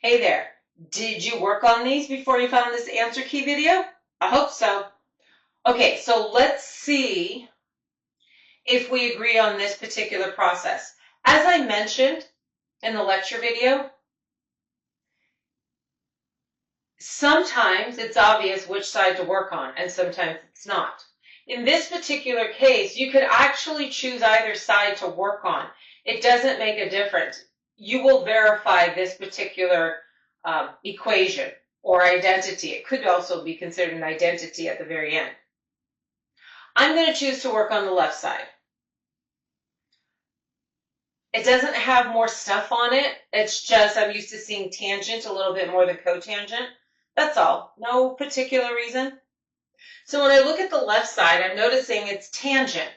Hey there, did you work on these before you found this answer key video? I hope so. Okay, so let's see if we agree on this particular process. As I mentioned in the lecture video, sometimes it's obvious which side to work on and sometimes it's not. In this particular case, you could actually choose either side to work on. It doesn't make a difference. You will verify this particular equation or identity. It could also be considered an identity at the very end. I'm going to choose to work on the left side. It doesn't have more stuff on it. It's just I'm used to seeing tangent a little bit more than cotangent. That's all. No particular reason. So when I look at the left side, I'm noticing it's tangent.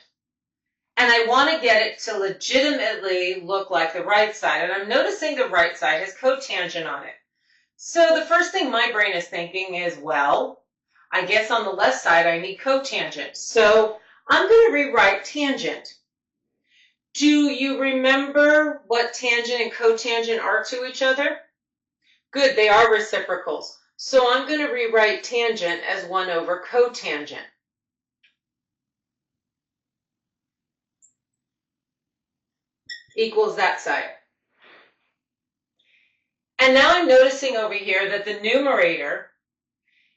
And I want to get it to legitimately look like the right side. And I'm noticing the right side has cotangent on it. So the first thing my brain is thinking is, well, I guess on the left side I need cotangent. So I'm going to rewrite tangent. Do you remember what tangent and cotangent are to each other? Good, they are reciprocals. So I'm going to rewrite tangent as 1 over cotangent. Equals that side. And now I'm noticing over here that the numerator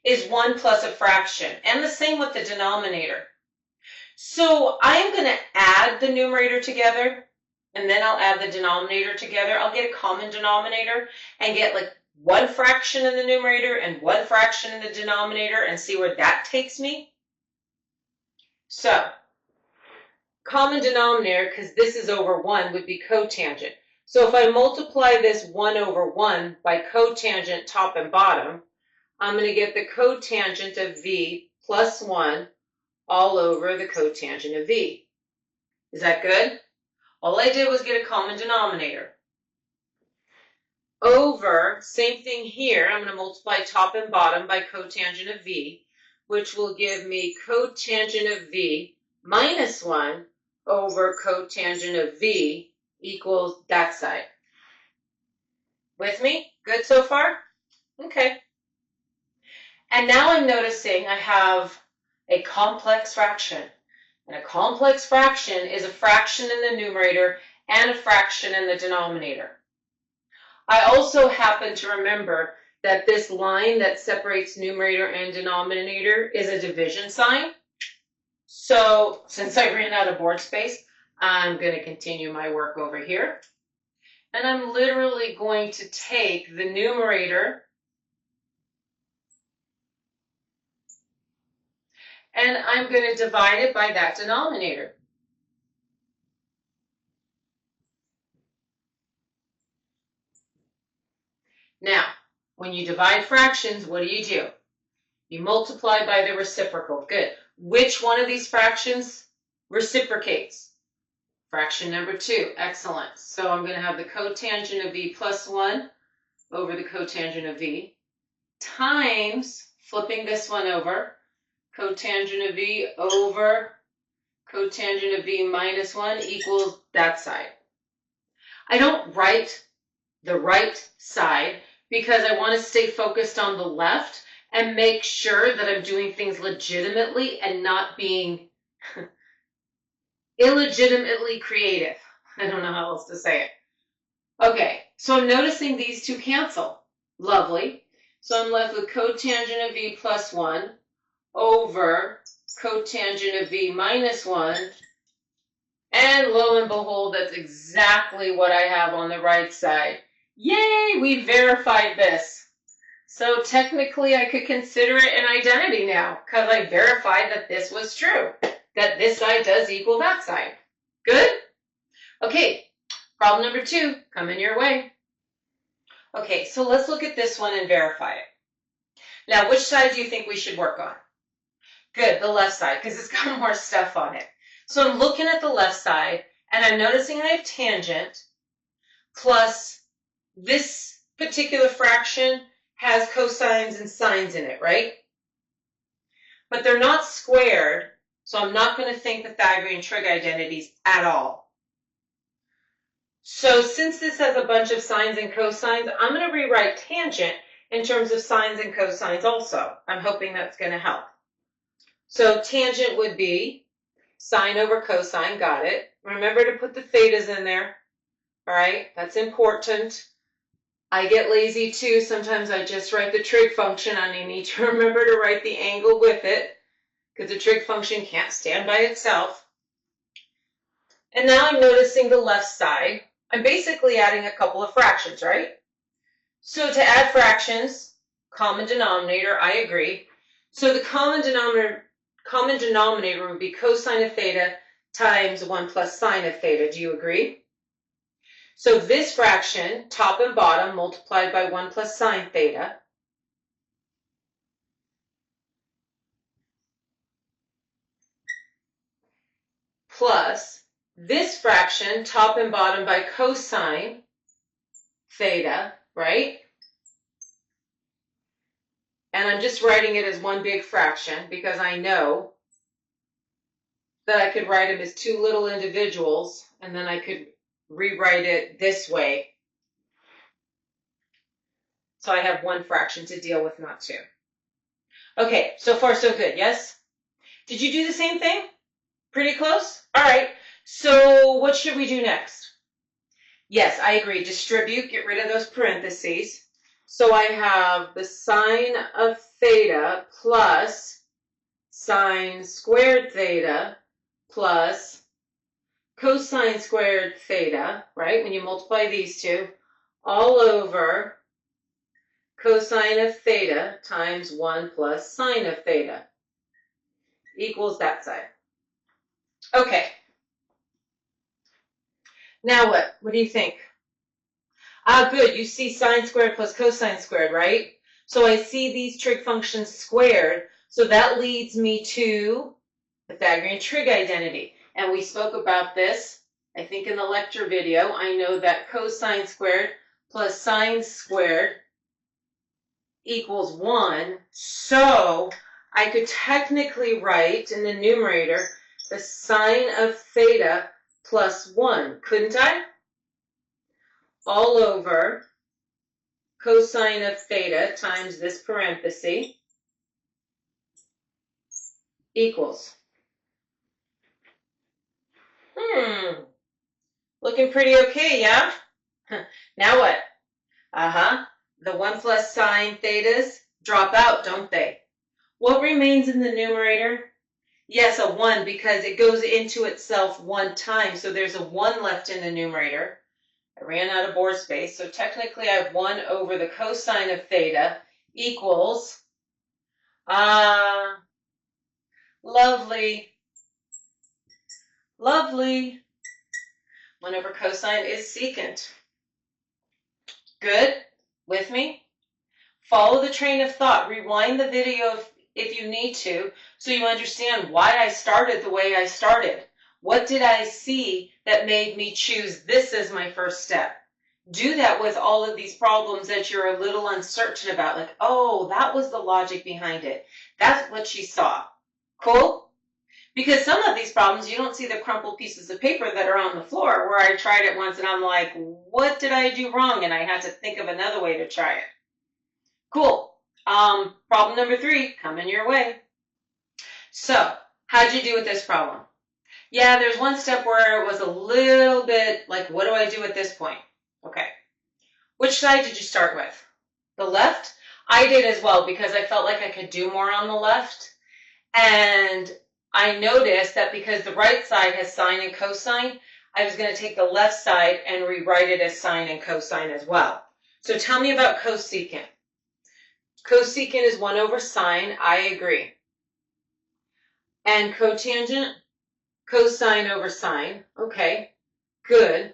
is 1 plus a fraction, and the same with the denominator. So I'm going to add the numerator together, and then I'll add the denominator together. I'll get a common denominator and get like 1 fraction in the numerator and 1 fraction in the denominator and see where that takes me. So, common denominator, because this is over 1, would be cotangent. So if I multiply this 1 over 1 by cotangent top and bottom, I'm going to get the cotangent of v plus 1 all over the cotangent of v. Is that good? All I did was get a common denominator. Over, same thing here, I'm going to multiply top and bottom by cotangent of v, which will give me cotangent of v minus 1 over cotangent of v equals that side. With me? Good so far? Okay. And now I'm noticing I have a complex fraction. And a complex fraction is a fraction in the numerator and a fraction in the denominator. I also happen to remember that this line that separates numerator and denominator is a division sign. So since I ran out of board space, I'm going to continue my work over here. And I'm literally going to take the numerator and I'm going to divide it by that denominator. Now, when you divide fractions, what do? You multiply by the reciprocal. Good. Which one of these fractions reciprocates? Fraction number 2. Excellent. So I'm going to have the cotangent of v plus 1 over the cotangent of v times, flipping this one over, cotangent of v over cotangent of v minus 1 equals that side. I don't write the right side because I want to stay focused on the left and make sure that I'm doing things legitimately and not being illegitimately creative. I don't know how else to say it. Okay, so I'm noticing these two cancel. Lovely. So I'm left with cotangent of v plus 1 over cotangent of v minus 1. And lo and behold, that's exactly what I have on the right side. Yay, we verified this. So technically I could consider it an identity now because I verified that this was true, that this side does equal that side. Good? Okay, problem number 2 coming your way. Okay, so let's look at this one and verify it. Now, which side do you think we should work on? Good, the left side, because it's got more stuff on it. So I'm looking at the left side, and I'm noticing I have tangent plus this particular fraction has cosines and sines in it, right? But they're not squared, so I'm not going to think Pythagorean trig identities at all. So since this has a bunch of sines and cosines, I'm going to rewrite tangent in terms of sines and cosines also. I'm hoping that's going to help. So tangent would be sine over cosine, got it. Remember to put the thetas in there, all right? That's important. I get lazy too. Sometimes I just write the trig function and I need to remember to write the angle with it because the trig function can't stand by itself. And now I'm noticing the left side. I'm basically adding a couple of fractions, right? So to add fractions, common denominator, I agree. So the common denominator would be cosine of theta times 1 plus sine of theta. Do you agree? So this fraction, top and bottom, multiplied by 1 plus sine theta. Plus this fraction, top and bottom, by cosine theta, right? And I'm just writing it as one big fraction because I know that I could write them as two little individuals, and then I could rewrite it this way. So I have one fraction to deal with, not two. Okay, so far so good, yes? Did you do the same thing? Pretty close? All right, so what should we do next? Yes, I agree. Distribute, get rid of those parentheses. So I have the sine of theta plus sine squared theta plus cosine squared theta, right? When you multiply these two, all over cosine of theta times 1 plus sine of theta equals that side. Okay. Now what? What do you think? Ah, good. You see sine squared plus cosine squared, right? So I see these trig functions squared. So that leads me to Pythagorean trig identity. And we spoke about this, I think, in the lecture video. I know that cosine squared plus sine squared equals 1. So I could technically write in the numerator the sine of theta plus 1, couldn't I? All over cosine of theta times this parenthesis equals. Looking pretty okay, yeah? Now what? The 1 plus sine thetas drop out, don't they? What remains in the numerator? Yes, a 1, because it goes into itself one time, so there's a 1 left in the numerator. I ran out of board space, so technically I have 1 over the cosine of theta equals, lovely, 1 over cosine is secant. Good? With me? Follow the train of thought. Rewind the video if you need to, so you understand why I started the way I started. What did I see that made me choose this as my first step? Do that with all of these problems that you're a little uncertain about. Like, oh, that was the logic behind it. That's what she saw. Cool? Because some of these problems, you don't see the crumpled pieces of paper that are on the floor, where I tried it once and I'm like, what did I do wrong? And I had to think of another way to try it. Cool. Problem number 3, coming your way. So, how'd you do with this problem? Yeah, there's one step where it was a little bit like, what do I do at this point? Okay. Which side did you start with? The left? I did as well because I felt like I could do more on the left. And I noticed that because the right side has sine and cosine, I was going to take the left side and rewrite it as sine and cosine as well. So tell me about cosecant. Cosecant is 1 over sine. I agree. And cotangent? Cosine over sine. Okay, good.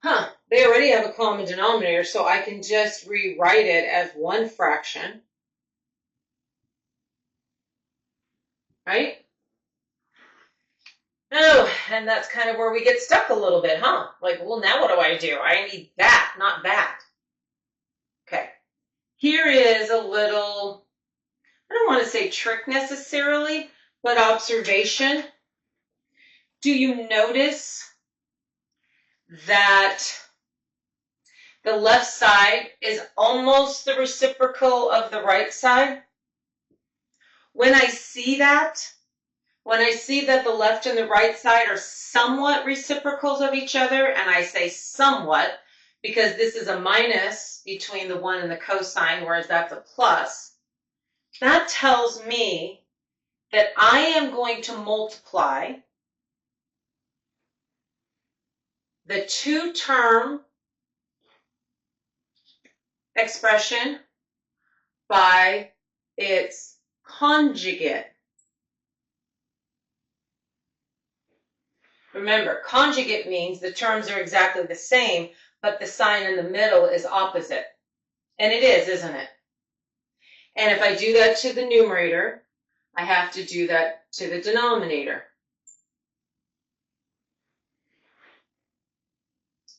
They already have a common denominator, so I can just rewrite it as one fraction. Right? Oh, and that's kind of where we get stuck a little bit, huh? Like, well, now what do? I need that, not that. Okay. Here is a little, I don't want to say trick necessarily, but observation. Do you notice that the left side is almost the reciprocal of the right side. When I see that the left and the right side are somewhat reciprocals of each other, and I say somewhat because this is a minus between the 1 and the cosine, whereas that's a plus, that tells me that I am going to multiply the two-term expression by its conjugate. Remember, conjugate means the terms are exactly the same, but the sign in the middle is opposite. And it is, isn't it? And if I do that to the numerator, I have to do that to the denominator.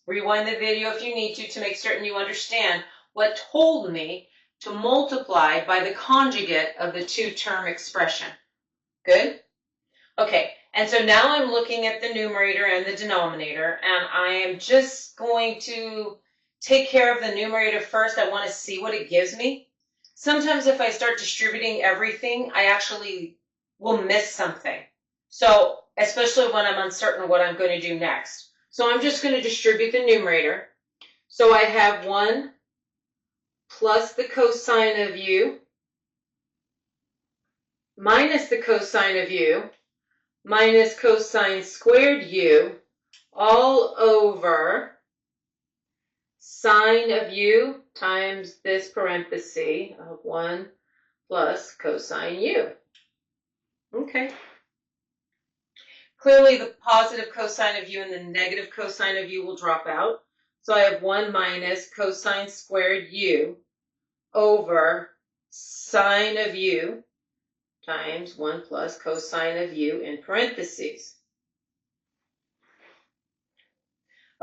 Rewind the video if you need to make certain you understand what told me to multiply by the conjugate of the two-term expression. Good? Okay, and so now I'm looking at the numerator and the denominator, and I am just going to take care of the numerator first. I want to see what it gives me. Sometimes if I start distributing everything, I actually will miss something. So, especially when I'm uncertain what I'm going to do next. So I'm just going to distribute the numerator. So I have 1 plus the cosine of u minus the cosine of u minus cosine squared u all over sine of u times this parenthesis of 1 plus cosine u. Okay. Clearly, the positive cosine of u and the negative cosine of u will drop out. So I have 1 minus cosine squared u over sine of u times 1 plus cosine of u in parentheses.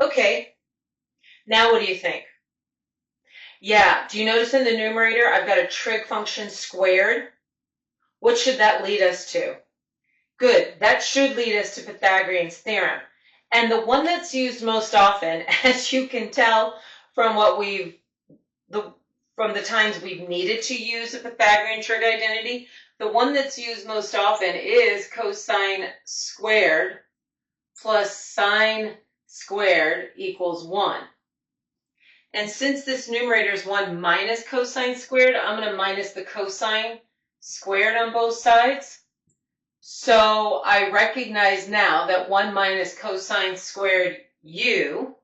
Okay, now what do you think? Yeah, do you notice in the numerator I've got a trig function squared? What should that lead us to? Good, that should lead us to Pythagorean's theorem. And the one that's used most often, as you can tell from from the times we've needed to use a Pythagorean trig identity, the one that's used most often is cosine squared plus sine squared equals 1. And since this numerator is 1 minus cosine squared, I'm going to minus the cosine squared on both sides. So I recognize now that 1 minus cosine squared u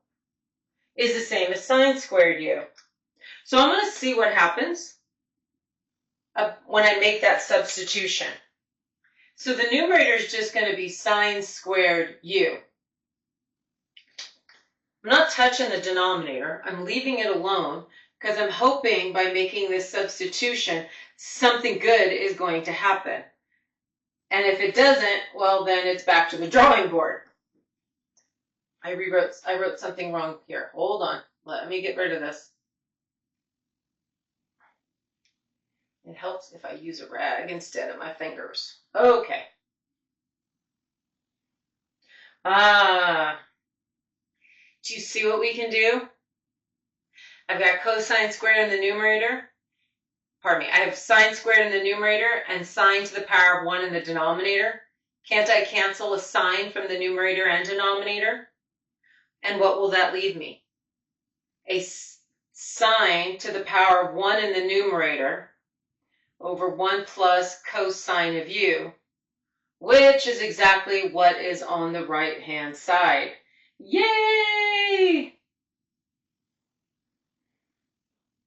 is the same as sine squared u. So I'm going to see what happens when I make that substitution. So the numerator is just going to be sine squared u. I'm not touching the denominator. I'm leaving it alone because I'm hoping by making this substitution, something good is going to happen. And if it doesn't, well, then it's back to the drawing board. I wrote something wrong here. Hold on. Let me get rid of this. It helps if I use a rag instead of my fingers. Okay. Do you see what we can do? I've got cosine squared in the numerator. Pardon me, I have sine squared in the numerator and sine to the power of 1 in the denominator. Can't I cancel a sine from the numerator and denominator? And what will that leave me? A sine to the power of 1 in the numerator over 1 plus cosine of u, which is exactly what is on the right-hand side. Yay!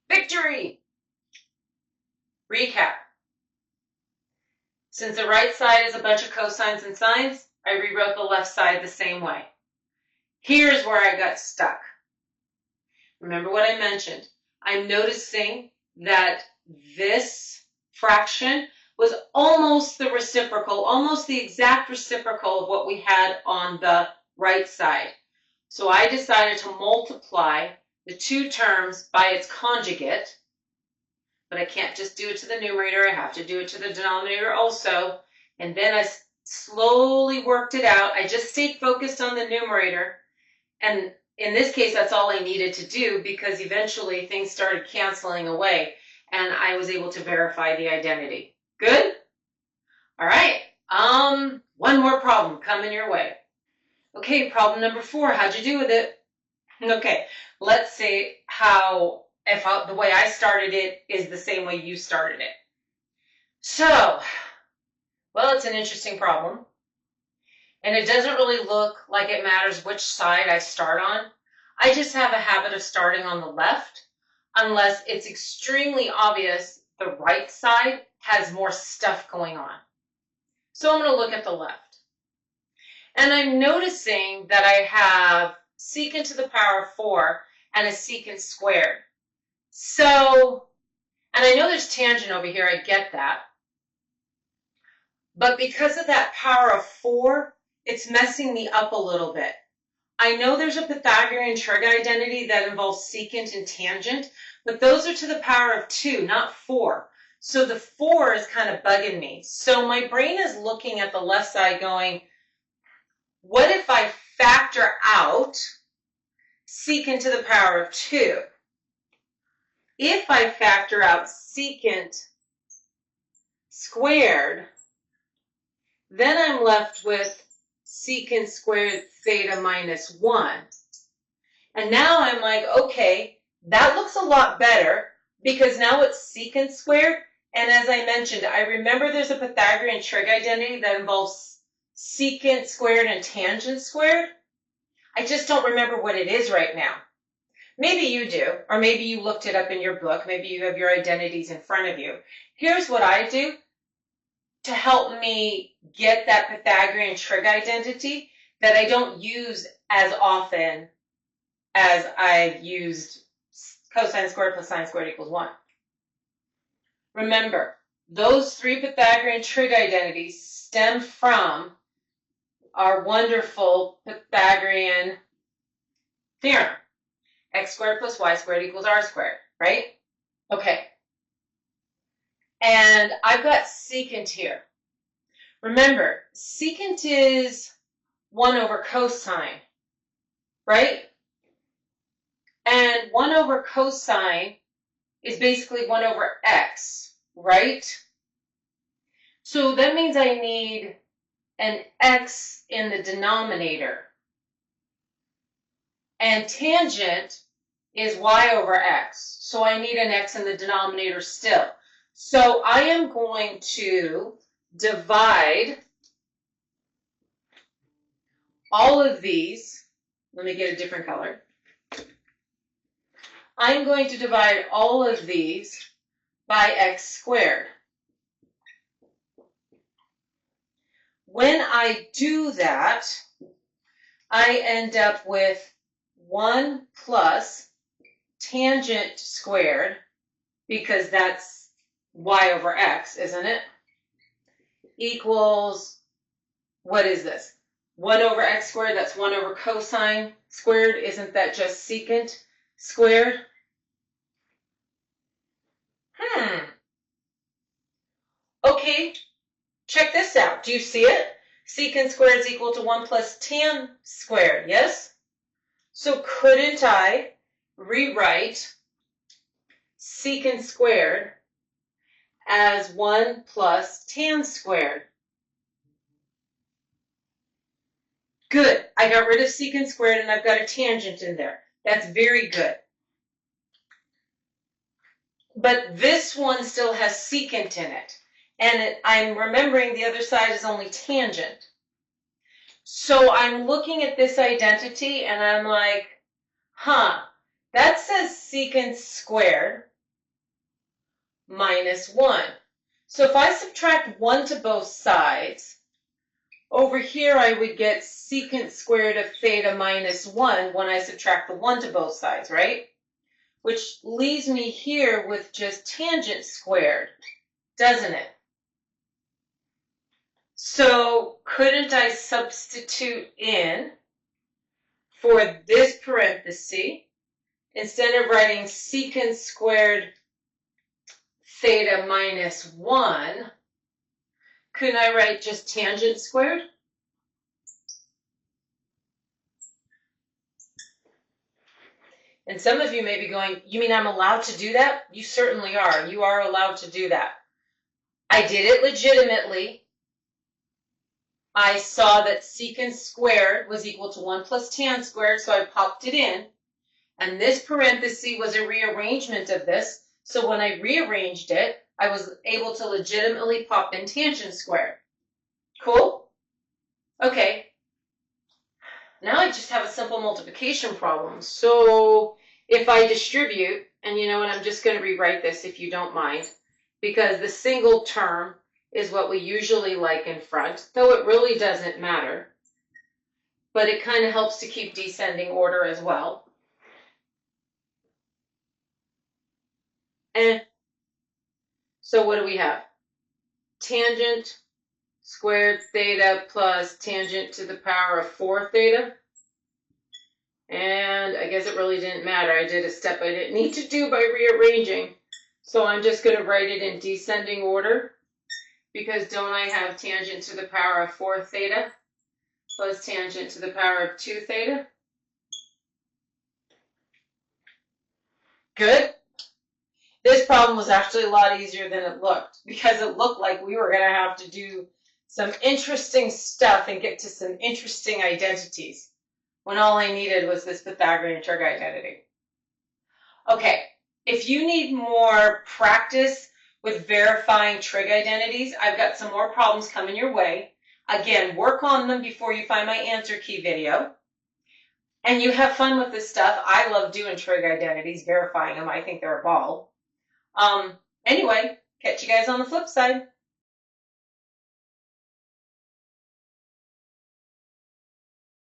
Victory! Recap. Since the right side is a bunch of cosines and sines, I rewrote the left side the same way. Here's where I got stuck. Remember what I mentioned. I'm noticing that this fraction was almost the reciprocal, almost the exact reciprocal of what we had on the right side. So I decided to multiply the two terms by its conjugate. But I can't just do it to the numerator. I have to do it to the denominator also. And then I slowly worked it out. I just stayed focused on the numerator. And in this case, that's all I needed to do because eventually things started canceling away and I was able to verify the identity. Good? All right. One more problem coming your way. Okay, problem number 4. How'd you do with it? Okay, let's see the way I started it is the same way you started it. So, well, it's an interesting problem. And it doesn't really look like it matters which side I start on. I just have a habit of starting on the left, unless it's extremely obvious the right side has more stuff going on. So I'm going to look at the left. And I'm noticing that I have secant to the power of 4 and a secant squared. So, and I know there's tangent over here, I get that. But because of that power of 4, it's messing me up a little bit. I know there's a Pythagorean trig identity that involves secant and tangent, but those are to the power of 2, not 4. So the 4 is kind of bugging me. So my brain is looking at the left side going, what if I factor out secant to the power of 2? If I factor out secant squared, then I'm left with secant squared theta minus 1. And now I'm like, okay, that looks a lot better because now it's secant squared. And as I mentioned, I remember there's a Pythagorean trig identity that involves secant squared and tangent squared. I just don't remember what it is right now. Maybe you do, or maybe you looked it up in your book. Maybe you have your identities in front of you. Here's what I do to help me get that Pythagorean trig identity that I don't use as often as I've used cosine squared plus sine squared equals 1. Remember, those 3 Pythagorean trig identities stem from our wonderful Pythagorean theorem. X squared plus y squared equals r squared, right? Okay. And I've got secant here. Remember, secant is 1 over cosine, right? And 1 over cosine is basically 1 over x, right? So that means I need an x in the denominator. And tangent is y over x. So I need an x in the denominator still. So I am going to divide all of these. Let me get a different color. I'm going to divide all of these by x squared. When I do that, I end up with 1 plus tangent squared, because that's y over x, isn't it? Equals, what is this? 1 over x squared, that's 1 over cosine squared. Isn't that just secant squared? Okay, check this out. Do you see it? Secant squared is equal to 1 plus tan squared, yes? So couldn't I rewrite secant squared as 1 plus tan squared? Good. I got rid of secant squared and I've got a tangent in there. That's very good. But this one still has secant in it. And I'm remembering the other side is only tangent. So I'm looking at this identity and I'm like, that says secant squared minus 1. So if I subtract 1 to both sides, over here I would get secant squared of theta minus 1 when I subtract the 1 to both sides, right? Which leaves me here with just tangent squared, doesn't it? So couldn't I substitute in for this parenthesis, instead of writing secant squared theta minus 1, couldn't I write just tangent squared? And some of you may be going, you mean I'm allowed to do that? You certainly are. You are allowed to do that. I did it legitimately. I saw that secant squared was equal to 1 plus tan squared, so I popped it in. And this parenthesis was a rearrangement of this. So when I rearranged it, I was able to legitimately pop in tangent squared. Cool? Okay. Now I just have a simple multiplication problem. So if I distribute, and you know what, I'm just going to rewrite this if you don't mind, because the single term is what we usually like in front, though it really doesn't matter. But it kind of helps to keep descending order as well. And so what do we have? Tangent squared theta plus tangent to the power of 4 theta. And I guess it really didn't matter. I did a step I didn't need to do by rearranging. So I'm just going to write it in descending order, because don't I have tangent to the power of 4 theta plus tangent to the power of 2 theta? Good. This problem was actually a lot easier than it looked, because it looked like we were going to have to do some interesting stuff and get to some interesting identities, when all I needed was this Pythagorean trig identity. Okay, if you need more practice with verifying trig identities, I've got some more problems coming your way. Again, work on them before you find my answer key video. And you have fun with this stuff. I love doing trig identities, verifying them. I think they're a ball. Anyway, catch you guys on the flip side.